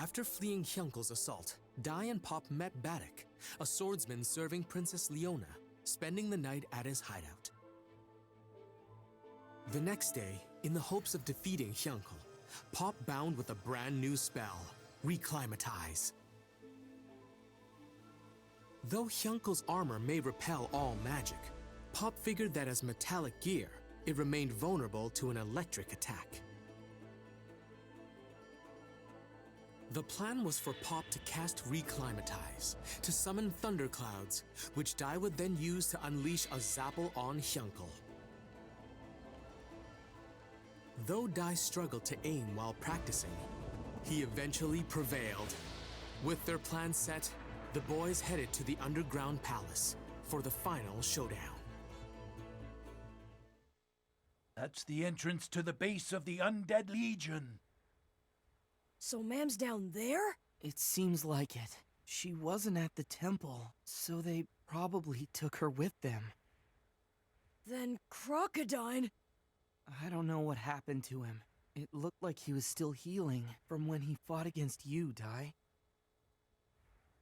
After fleeing Hyunkel's assault, Dai and Pop met Baddock, a swordsman serving Princess Leona, spending the night at his hideout. The next day, in the hopes of defeating Hyunkel, Pop bound with a brand new spell, Reclimatize. Though Hyunkel's armor may repel all magic, Pop figured that as metallic gear, it remained vulnerable to an electric attack. The plan was for Pop to cast Reclimatize, to summon thunderclouds, which Dai would then use to unleash a Zapple on Hyunkel. Though Dai struggled to aim while practicing, he eventually prevailed. With their plan set, the boys headed to the underground palace for the final showdown. That's the entrance to the base of the Undead Legion. So Mam's down there? It seems like it. She wasn't at the temple, so they probably took her with them. Then Crocodile... I don't know what happened to him. It looked like he was still healing from when he fought against you, Dai.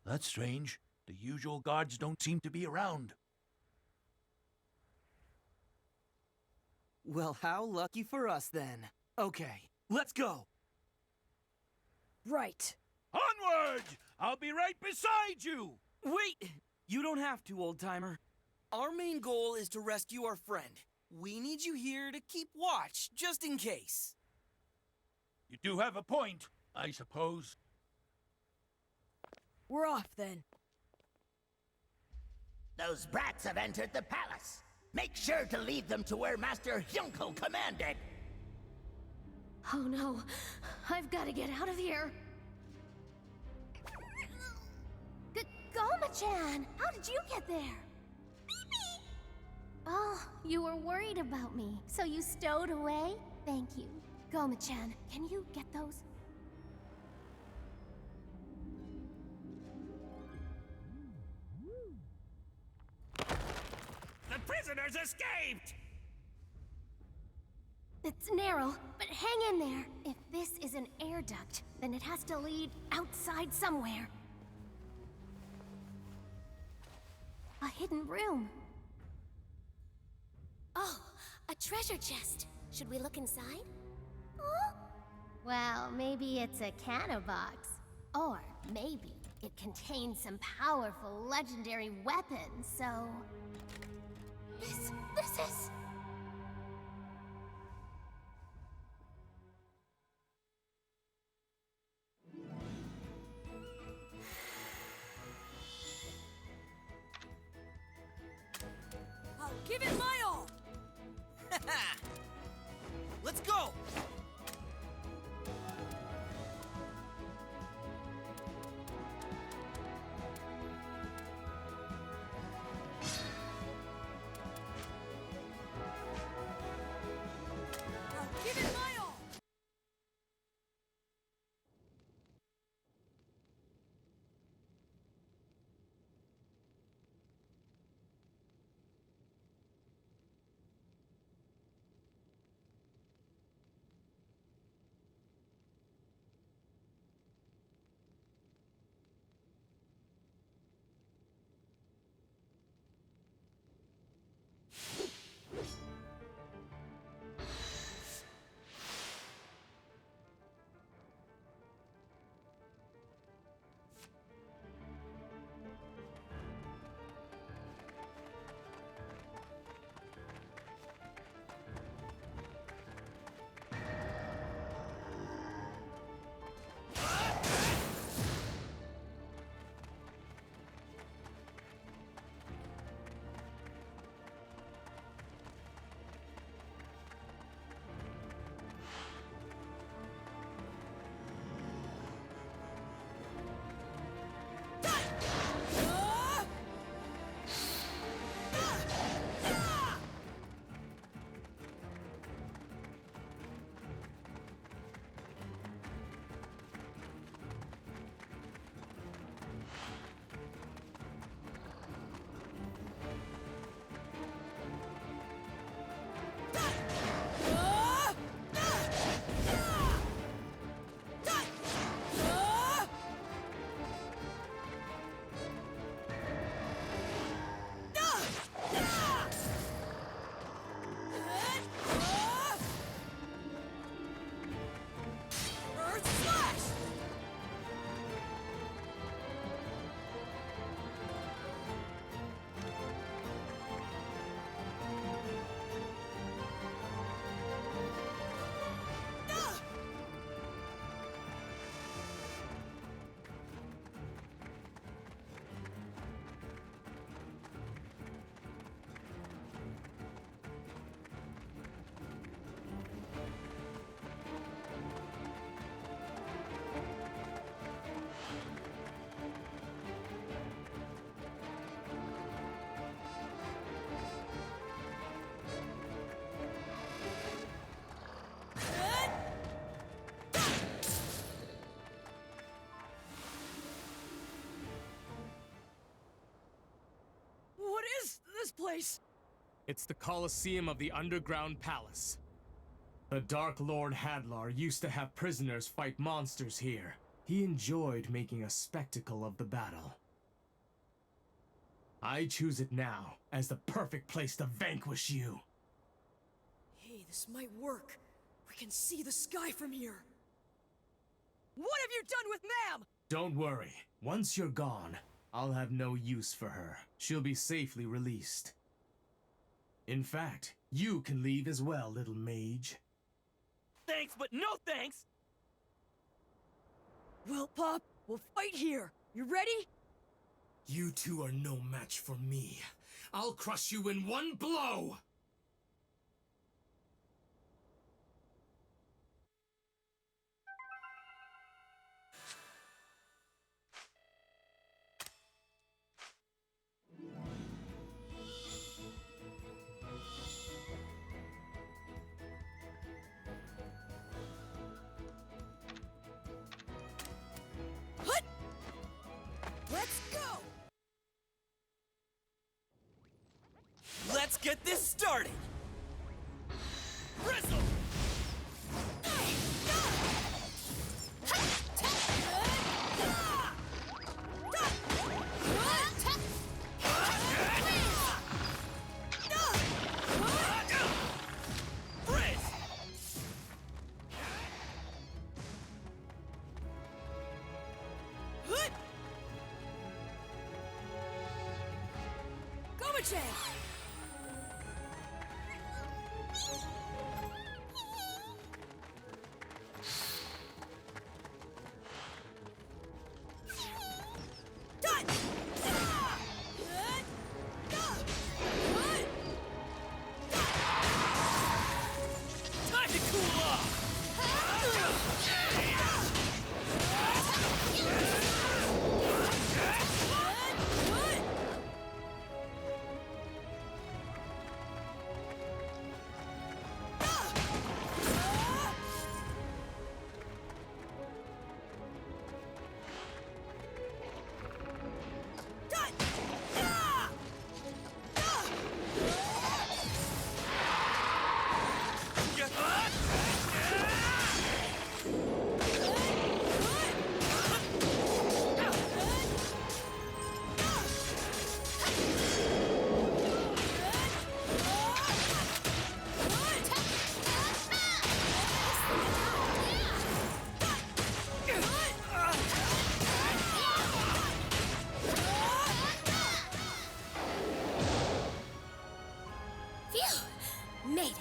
That's strange. The usual guards don't seem to be around. Well, how lucky for us then. Okay, let's go! Right. Onward! I'll be right beside you! Wait! You don't have to, old-timer. Our main goal is to rescue our friend. We need you here to keep watch, just in case. You do have a point, I suppose. We're off then. Those brats have entered the palace. Make sure to lead them to where Master Hyunkel commanded. Oh no, I've got to get out of here. Goma-chan, how did you get there? Oh, you were worried about me, so you stowed away? Thank you. Goma-chan, can you get those? The prisoners escaped! It's narrow, but hang in there. If this is an air duct, then it has to lead outside somewhere. A hidden room. Oh, a treasure chest. Should we look inside? Huh? Well, maybe it's a canna box. Or maybe it contains some powerful legendary weapons, so... This is... I'll give it my all! Let's go! I'll give it my all! place? It's the Colosseum of the Underground Palace. The Dark Lord Hadlar used to have prisoners fight monsters here. He enjoyed making a spectacle of the battle. I choose it now as the perfect place to vanquish you. Hey, this might work. We can see the sky from here. What have you done with Ma'am? Don't worry. Once you're gone, I'll have no use for her. She'll be safely released. In fact, you can leave as well, little mage. Thanks, but no thanks! Well, Pop, we'll fight here. You ready? You two are no match for me. I'll crush you in one blow! Hut! Let's go! Let's get this started! Bristle! Time to cool off! Phew! Made it.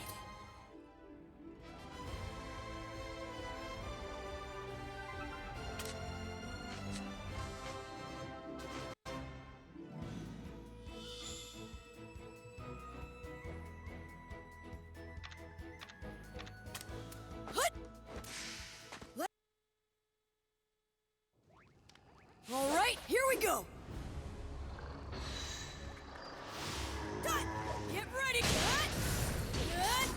All right, here we go. Done. Get ready. Cut. Cut.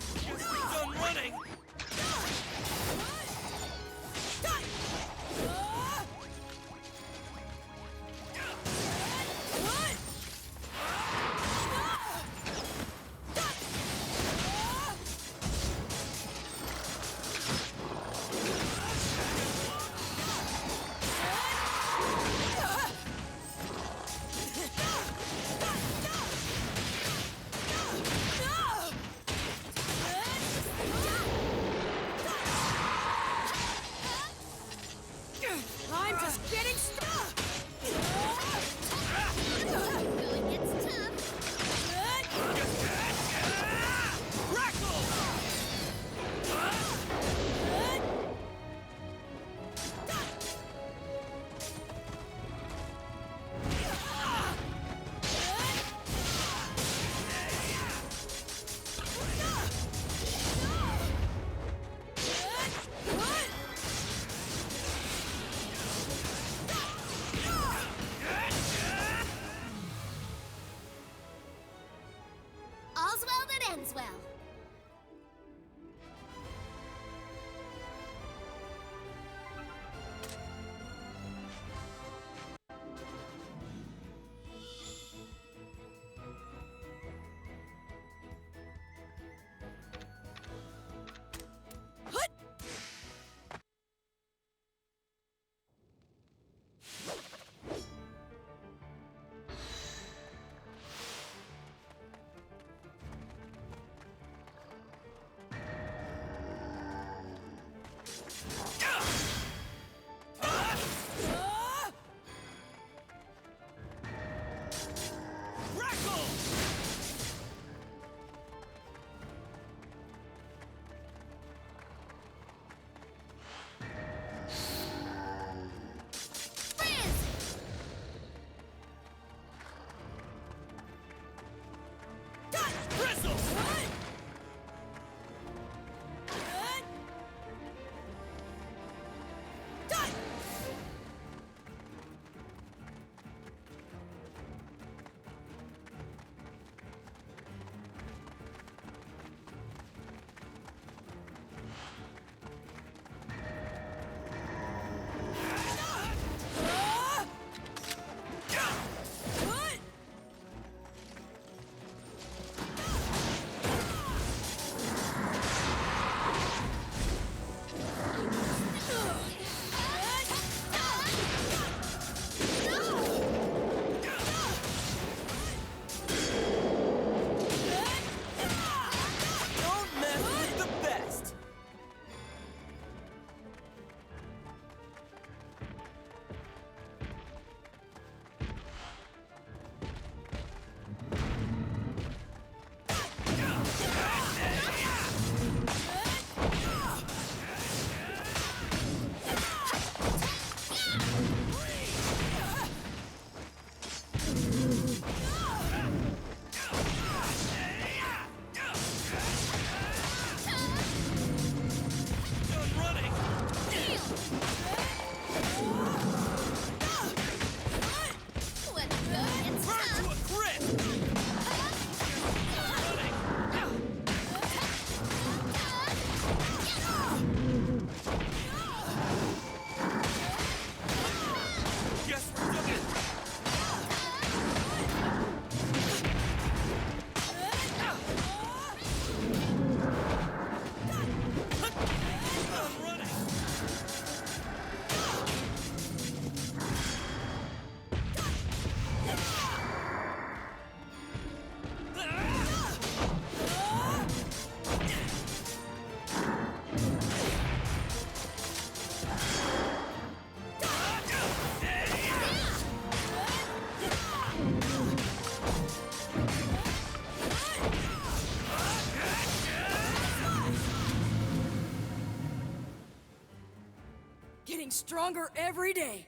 getting stronger every day.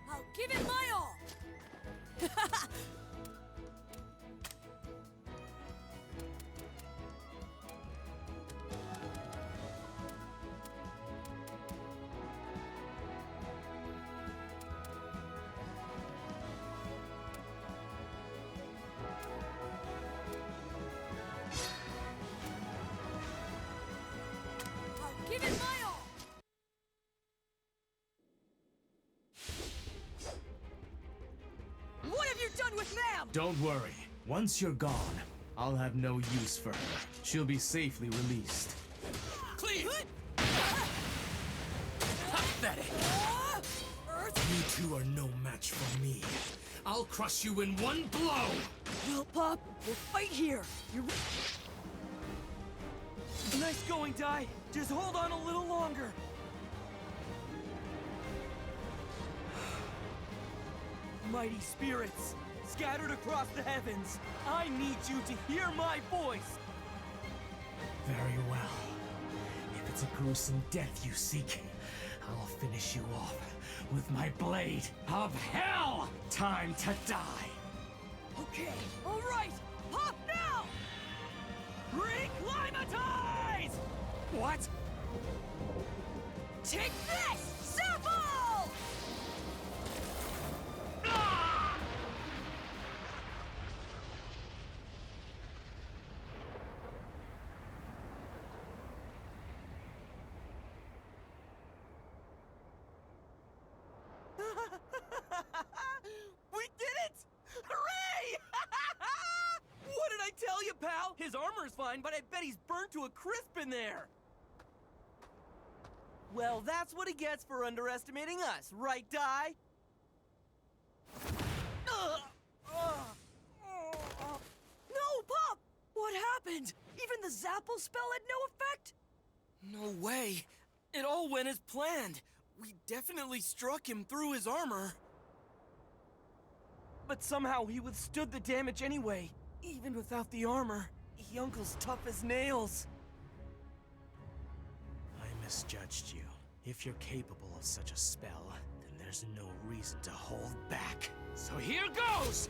I'll give it my all. I'll give it my all. What have you done with Ma'am? Don't worry. Once you're gone, I'll have no use for her. She'll be safely released. Clean! Pathetic! You two are no match for me. I'll crush you in one blow! Well, Pop, we'll fight here. You're... Nice going, Dai. Just hold on a little longer. Mighty spirits, scattered across the heavens, I need you to hear my voice. Very well. If it's a gruesome death you seek, I'll finish you off with my blade of hell! Time to die! Okay, all right. Pop now! Reclimatize! What? Take this! Sample! We did it! Hooray! What did I tell you, pal? His armor's fine, but I bet he's burnt to a crisp in there. Well, that's what he gets for underestimating us, right, Dai? No, Pop! What happened? Even the Zapple spell had no effect? No way. It all went as planned. We definitely struck him through his armor. But somehow he withstood the damage anyway. Even without the armor, Yunkle's tough as nails. I misjudged you. If you're capable of such a spell, then there's no reason to hold back. So here goes!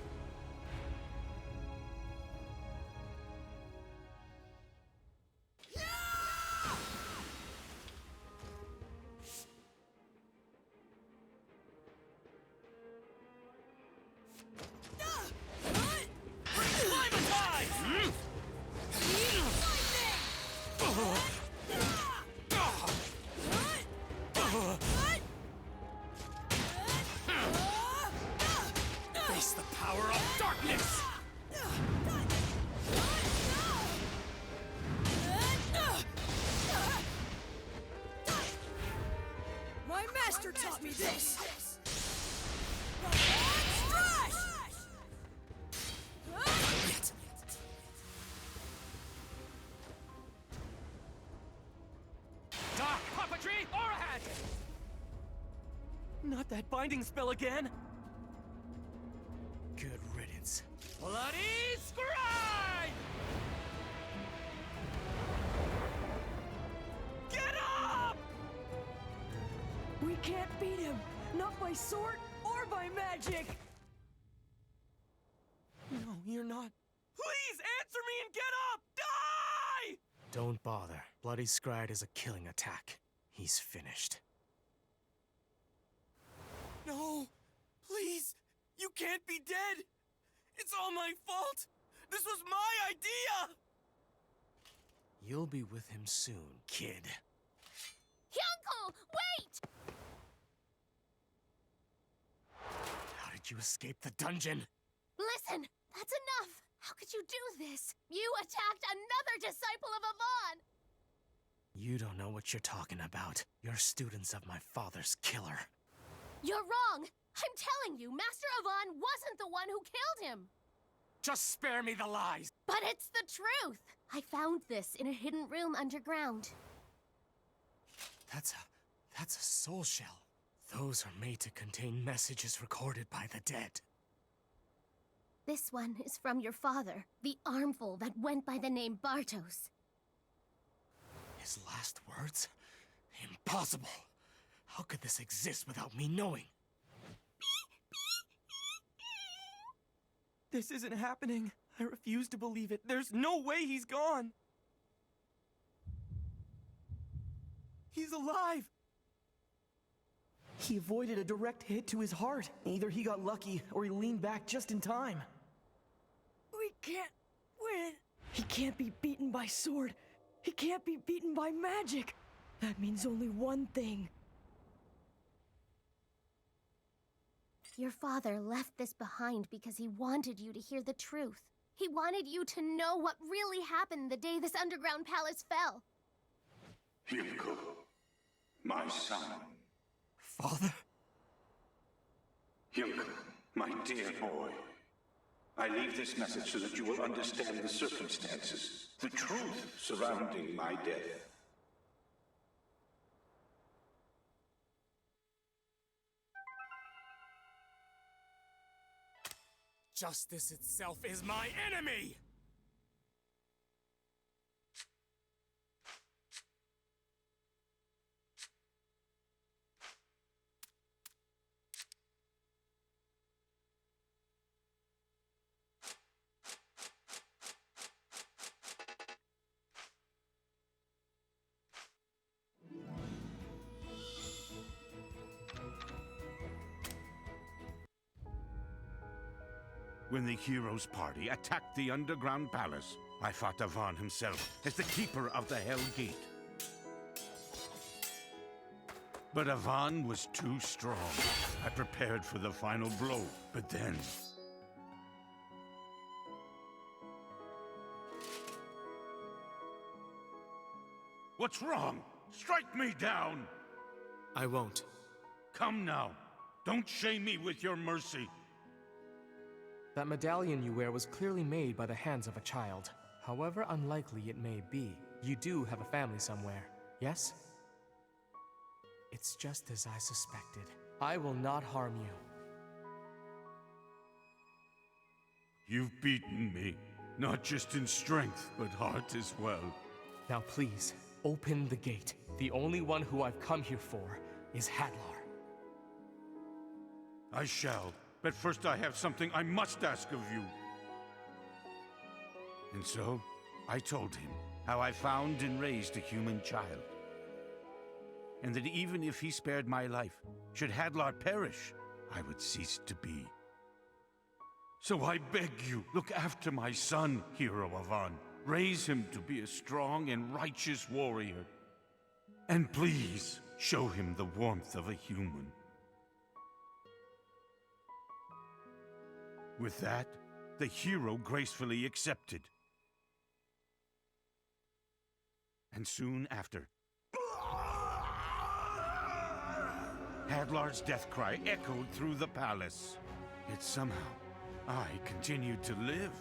Face the power of darkness! My master taught me this! Strash! Dark puppetry or ahead! Not that binding spell again. Good riddance. Bloody scribe! Get up! We can't beat him! Not by sword or by magic! No, you're not. Please answer me and get up! Die! Don't bother. Bloody Scryed is a killing attack. He's finished. No, please, you can't be dead. It's all my fault. This was my idea. You'll be with him soon, kid. Hyunko, wait! How did you escape the dungeon? Listen, that's enough! How could you do this? You attacked another Disciple of Avan! You don't know what you're talking about. You're students of my father's killer. You're wrong! I'm telling you, Master Avan wasn't the one who killed him! Just spare me the lies! But it's the truth! I found this in a hidden room underground. That's a soul shell. Those are made to contain messages recorded by the dead. This one is from your father, the armful that went by the name Bartos. His last words? Impossible! How could this exist without me knowing? This isn't happening. I refuse to believe it. There's no way he's gone. He's alive! He avoided a direct hit to his heart. Either he got lucky, or he leaned back just in time. We can't win. He can't be beaten by sword. He can't be beaten by magic. That means only one thing. Your father left this behind because he wanted you to hear the truth. He wanted you to know what really happened the day this underground palace fell. Himko, my son. Father? Himko, my dear boy. I leave this message so that you will understand the circumstances, the truth surrounding my death. Justice itself is my enemy! When the hero's party attacked the underground palace, I fought Avan himself as the keeper of the Hell Gate. But Avan was too strong. I prepared for the final blow, but then... What's wrong? Strike me down! I won't. Come now. Don't shame me with your mercy. That medallion you wear was clearly made by the hands of a child. However unlikely it may be, you do have a family somewhere, yes? It's just as I suspected. I will not harm you. You've beaten me, not just in strength, but heart as well. Now please, open the gate. The only one who I've come here for is Hadlar. I shall, but first I have something I must ask of you. And so, I told him how I found and raised a human child. And that even if he spared my life, should Hadlar perish, I would cease to be. So I beg you, look after my son, Hero Avan. Raise him to be a strong and righteous warrior. And please, show him the warmth of a human. With that, the hero gracefully accepted. And soon after, Hadlar's death cry echoed through the palace. Yet somehow, I continued to live.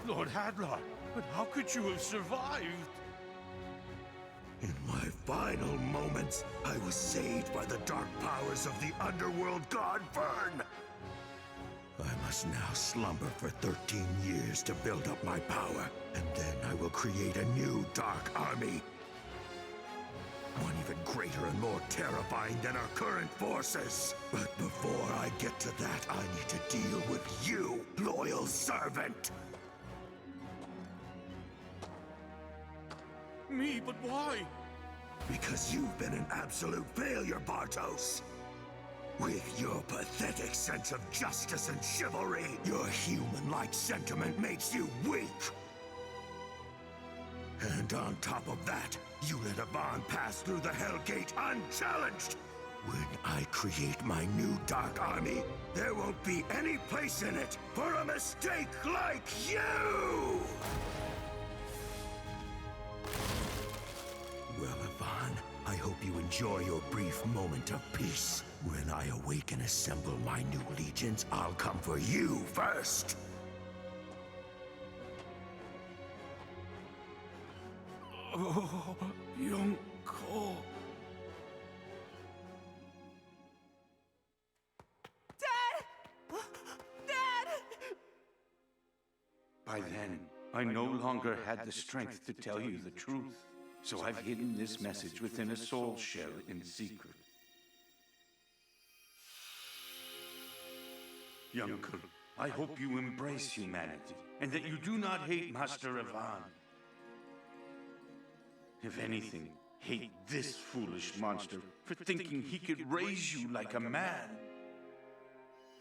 Lord Hadlar, but how could you have survived? In my final moments, I was saved by the dark powers of the underworld god Vern. I must now slumber for 13 years to build up my power, and then I will create a new dark army. One even greater and more terrifying than our current forces. But before I get to that, I need to deal with you, loyal servant. Me, but why? Because you've been an absolute failure, Bartos. With your pathetic sense of justice and chivalry, your human-like sentiment makes you weak. And on top of that, you let Avan pass through the Hell Gate unchallenged. When I create my new Dark Army, there won't be any place in it for a mistake like you! Well, Avan, I hope you enjoy your brief moment of peace. When I awake and assemble my new legions, I'll come for you first. Oh, Yonko. Dad! Dad! By then, I no longer had the strength to tell you the truth, so I've hidden this message within a soul shell in secret. Yonko, I hope you embrace humanity, and that you do not hate Master Avan. If anything, hate this foolish monster for thinking he could raise you like a man.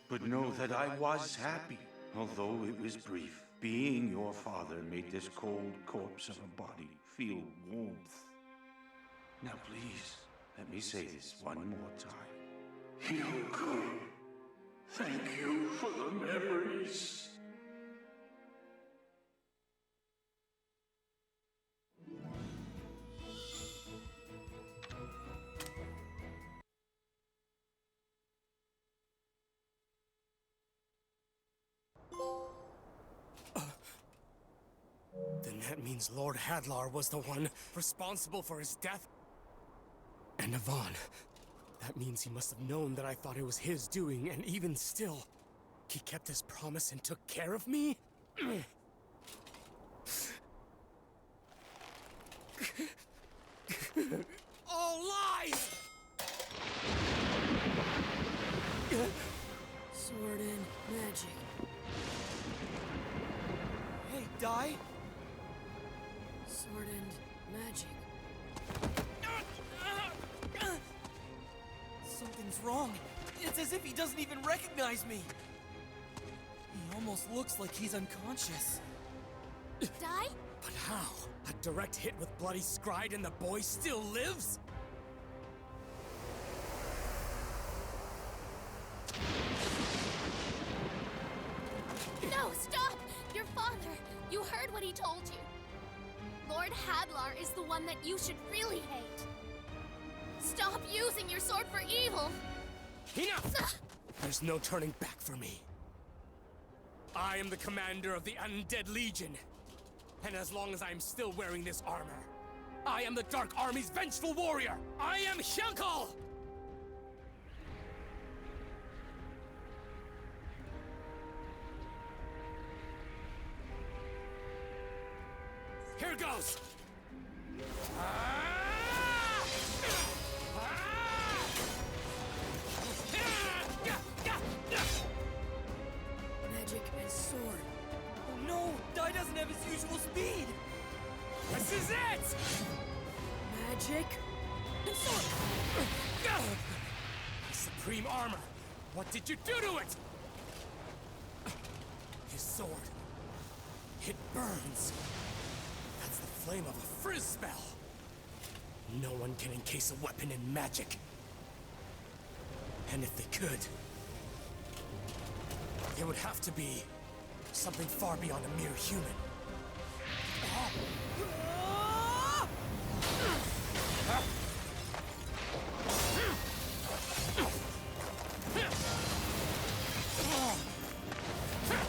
But know that I was happy, although it was brief. Being your father made this cold corpse of a body feel warmth. Now please, let me say this one more time. Yonko, thank you for the memories. Then that means Lord Hadlar was the one responsible for his death? And Avan. That means he must have known that I thought it was his doing, and even still, he kept his promise and took care of me? All lies! Sword and magic. Hey, Dai? Sword and magic. Something's wrong. It's as if he doesn't even recognize me. He almost looks like he's unconscious. Die? But how? A direct hit with bloody Scryed and the boy still lives? No, stop! Your father! You heard what he told you. Lord Hadlar is the one that you should really hate. Stop using your sword for evil! Enough! There's no turning back for me. I am the commander of the Undead Legion. And as long as I'm still wearing this armor, I am the Dark Army's vengeful warrior! I am Hyunkle! Here goes! Magic and sword. Oh no! Dai doesn't have his usual speed! This is it! Magic and sword! Supreme armor! What did you do to it? His sword. It burns. That's the flame of a frizz spell. No one can encase a weapon in magic. And if they could, it would have to be something far beyond a mere human.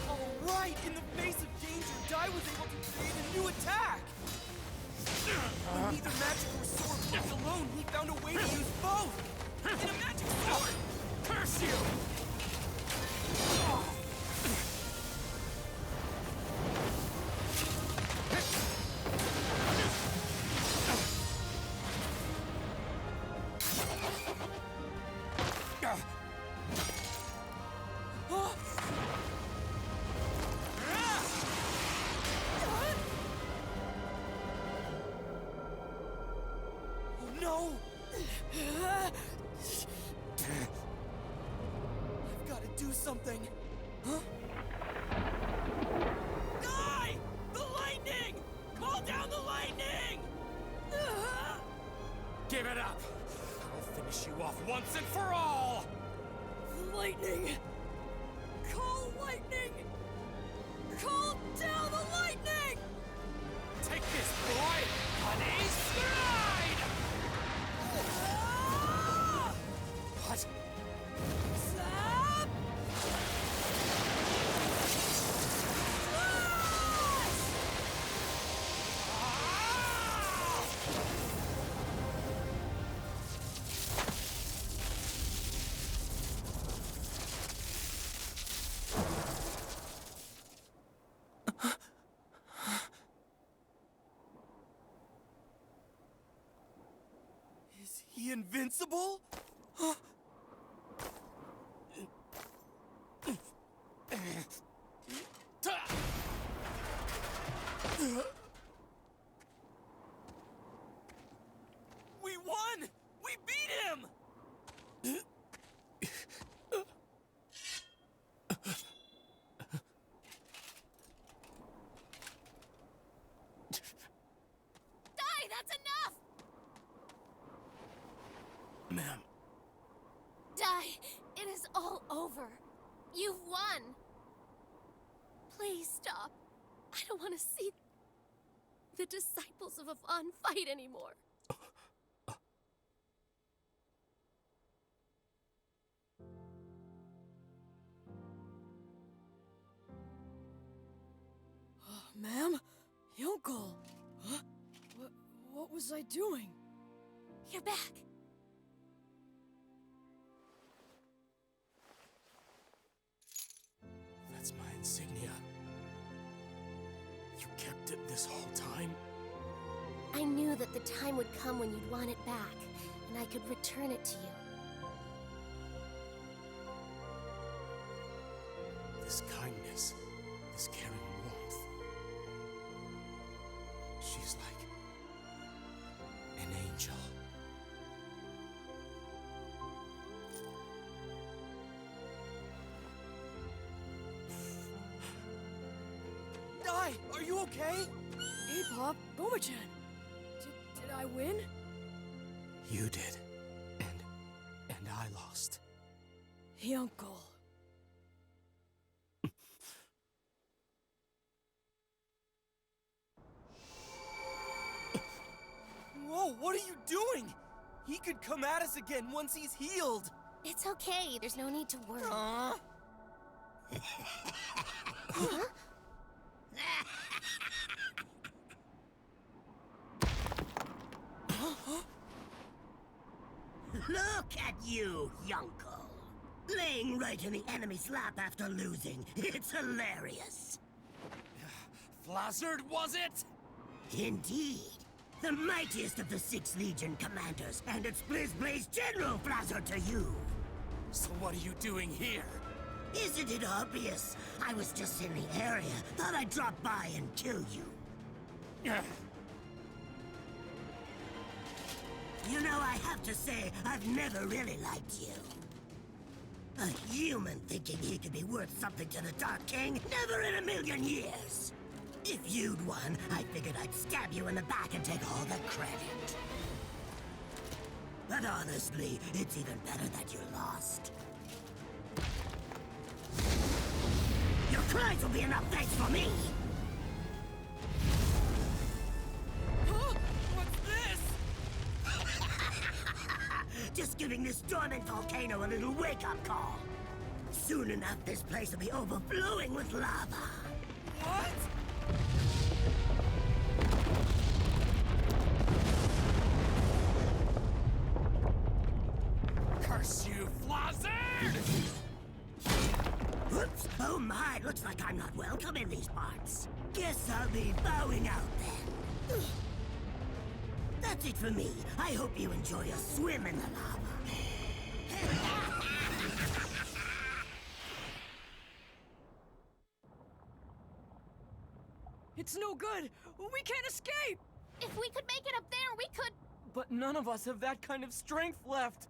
All right! In the face of danger, Dai was able to create a new attack! When neither magic or sword worked alone, he found a way to use both! And a magic sword! Curse you! No! I've got to do something. Huh? Die! The lightning! Call down the lightning! Give it up! I'll finish you off once and for all! Lightning! Call lightning! Call down the lightning! Take this, boy! On a stride! What? Zap! invincible? We won! We beat him! Die, that's enough! Ma'am. Die, it is all over. You've won. Please stop. I don't want to see the Disciples of Avan fight anymore. Ma'am? Uncle? Huh? What was I doing? You're back. That's my insignia. You kept it this whole time? I knew that the time would come when you'd want it back, and I could return it to you. This kindness, this caring warmth. She's like an angel. Dai, are you okay? Hey, Pop, Goma-chan. Did I win? You did. And I lost. Uncle. Whoa, what are you doing? He could come at us again once he's healed. It's okay, there's no need to worry. Huh? Look at you, Yunko. Laying right in the enemy's lap after losing. It's hilarious. Flazzard, was it? Indeed. The mightiest of the 6 Legion commanders, and it's Blaze General Flazzard to you. So what are you doing here? Isn't it obvious? I was just in the area. Thought I'd drop by and kill you. You know, I have to say, I've never really liked you. A human thinking he could be worth something to the Dark King? Never in a million years! If you'd won, I figured I'd stab you in the back and take all the credit. But honestly, it's even better that you lost. Your cries will be enough thanks for me! Huh? What's this? Just giving this dormant volcano a little wake-up call. Soon enough, this place will be overflowing with lava. What? Curse you, Flazzard! Whoops! Oh my, looks like I'm not welcome in these parts. Guess I'll be bowing out then. That's it for me. I hope you enjoy a swim in the lava. It's no good! We can't escape! If we could make it up there, we could... But none of us have that kind of strength left.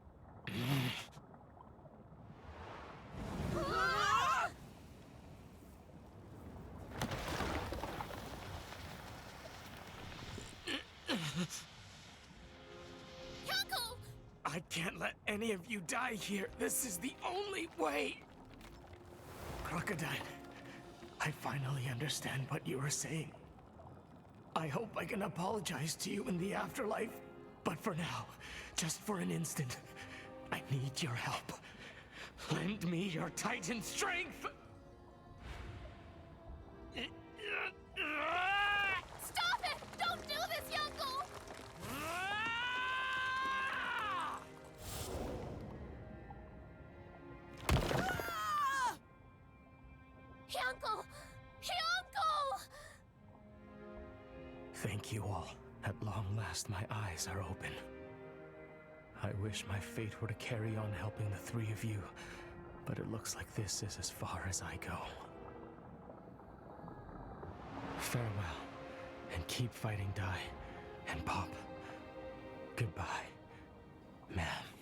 Uncle! I can't let any of you die here. This is the only way. Crocodile, I finally understand what you were saying. I hope I can apologize to you in the afterlife. But for now, just for an instant, I need your help. Lend me your Titan strength! Stop it! Don't do this, Uncle! Uncle! Uncle! Thank you all. At long last, my eyes are open. I wish my fate were to carry on helping the three of you, but it looks like this is as far as I go. Farewell, and keep fighting Dai and Pop. Goodbye, ma'am.